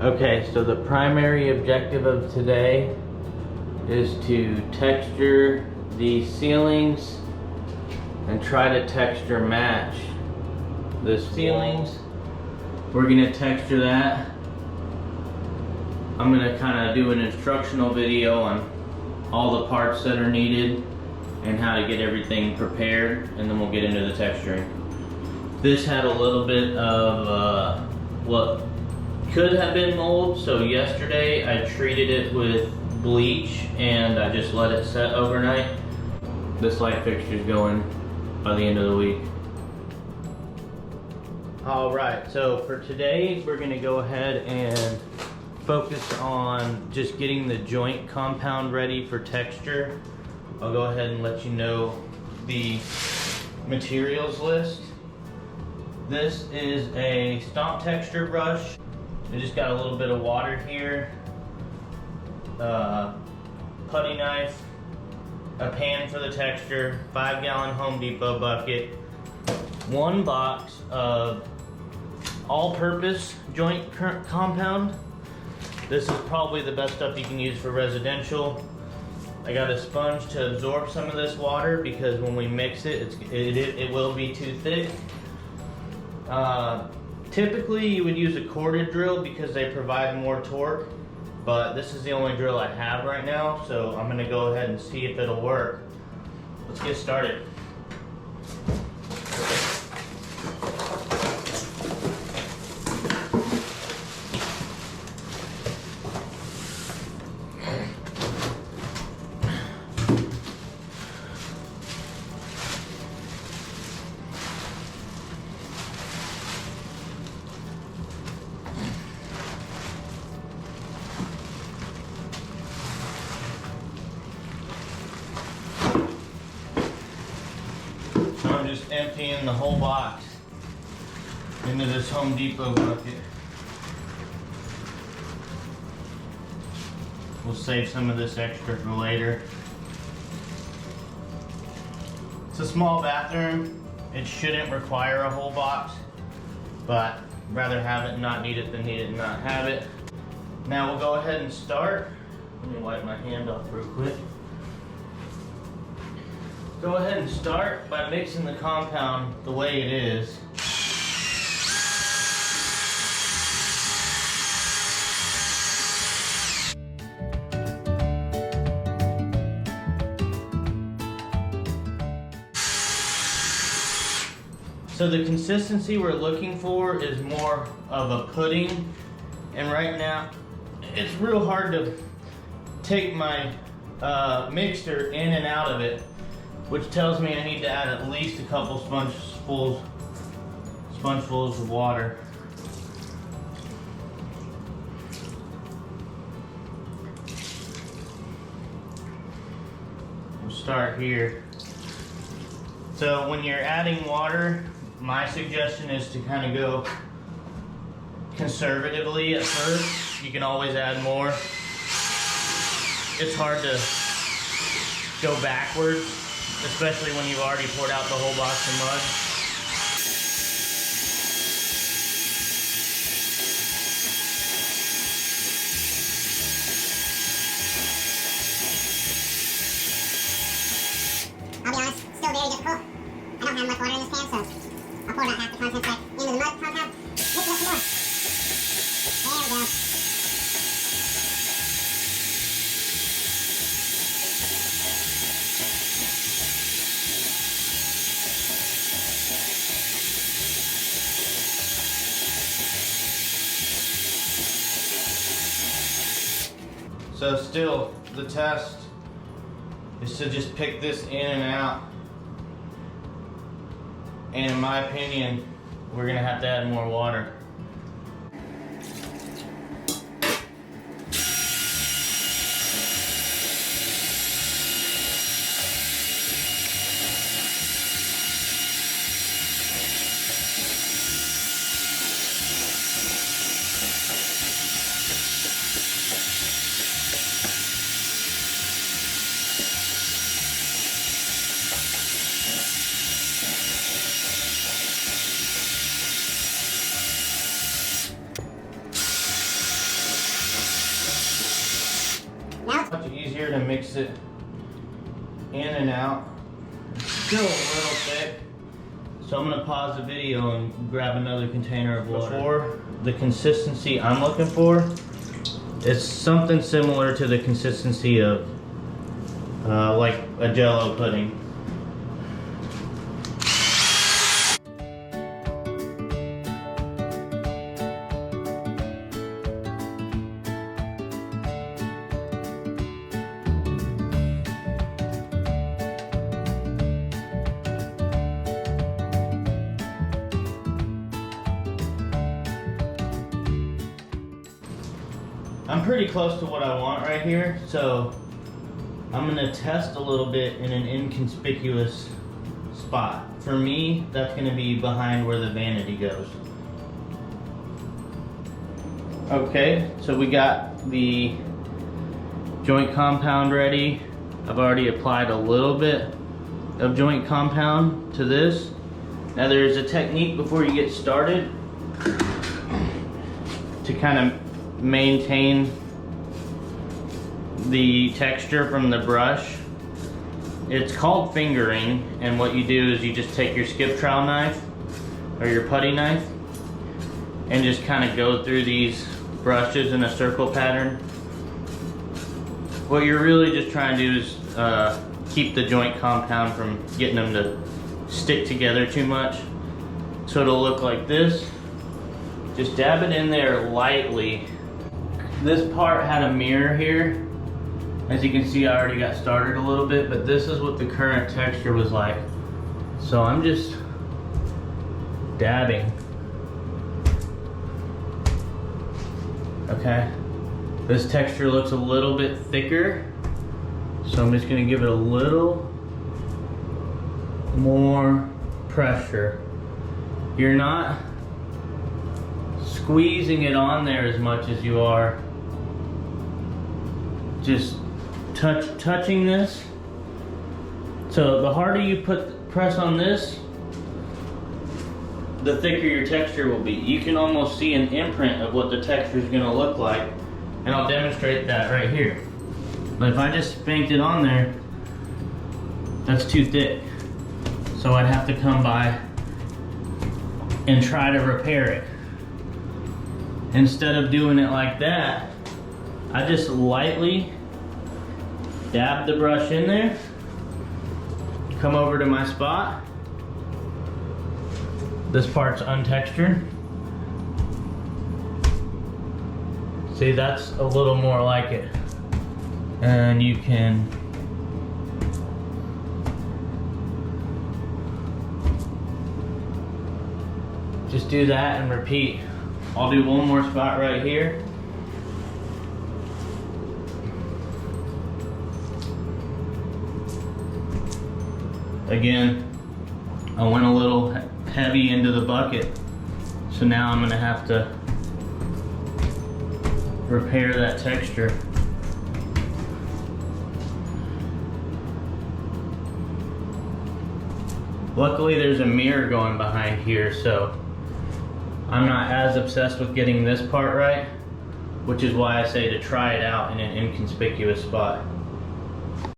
Okay, so the primary objective of today is to texture the ceilings and try to texture match the ceilings. We're gonna texture that. I'm gonna kind of do an instructional video on all the parts that are needed and how to get everything prepared, and then we'll get into the texturing. This had a little bit of what could have been mold, so yesterday I treated it with bleach and I just let it set overnight. This light fixture's going by the end of the week. Alright, so for today we're going to go ahead and focus on just getting the joint compound ready for texture. I'll go ahead and let you know the materials list. This is a stomp texture brush. I just got a little bit of water here, putty knife, a pan for the texture, 5-gallon Home Depot bucket, 1 box of all-purpose joint compound. This is probably the best stuff you can use for residential. I got a sponge to absorb some of this water because when we mix it, it will be too thick. Typically you would use a corded drill because they provide more torque, but this is the only drill I have right now, so I'm going to go ahead and see if it'll work. Let's get started. I'm just emptying the whole box into this Home Depot bucket. We'll save some of this extra for later. It's a small bathroom. It shouldn't require a whole box, but rather have it and not need it than need it and not have it. Now we'll go ahead and start. Let me wipe my hand off real quick. Go ahead and start by mixing the compound the way it is. So the consistency we're looking for is more of a pudding, and right now it's real hard to take my mixer in and out of it, which tells me I need to add at least a couple spongefuls of water. We'll start here. So when you're adding water, my suggestion is to kind of go conservatively at first. You can always add more. It's hard to go backwards, especially when you've already poured out the whole box of mud. I'll be honest, still very difficult. I don't have much water in this pan, so I'll pour about half the contents back into the mud compound. Mix it up some more. There we go. So still, the test is to just pick this in and out. And in my opinion, we're gonna have to add more water. mix it in and out. It's still a little thick, so I'm gonna pause the video and grab another container of water. For the consistency I'm looking for, it's something similar to the consistency of like a Jell-O pudding. I'm pretty close to what I want right here, so I'm gonna test a little bit in an inconspicuous spot. For me, that's gonna be behind where the vanity goes. Okay, so we got the joint compound ready. I've already applied a little bit of joint compound to this. Now there's a technique before you get started to kind of maintain the texture from the brush. It's called fingering, and what you do is you just take your skip trowel knife or your putty knife and just kind of go through these brushes in a circle pattern. What you're really just trying to do is keep the joint compound from getting them to stick together too much. So it'll look like this. Just dab it in there lightly. This part had a mirror here. As you can see, I already got started a little bit, but this is what the current texture was like. So I'm just dabbing. Okay. This texture looks a little bit thicker, so I'm just gonna give it a little more pressure. You're not squeezing it on there as much as you are just touching this. So the harder you press on this, the thicker your texture will be. You can almost see an imprint of what the texture is gonna look like, and I'll demonstrate that right here. But if I just spanked it on there, that's too thick. So I'd have to come by and try to repair it. Instead of doing it like that, I just lightly dab the brush in there, come over to my spot. This part's untextured. See, that's a little more like it. And you can just do that and repeat. I'll do one more spot right here. Again, I went a little heavy into the bucket, so now I'm gonna have to repair that texture. Luckily there's a mirror going behind here, so I'm not as obsessed with getting this part right, which is why I say to try it out in an inconspicuous spot.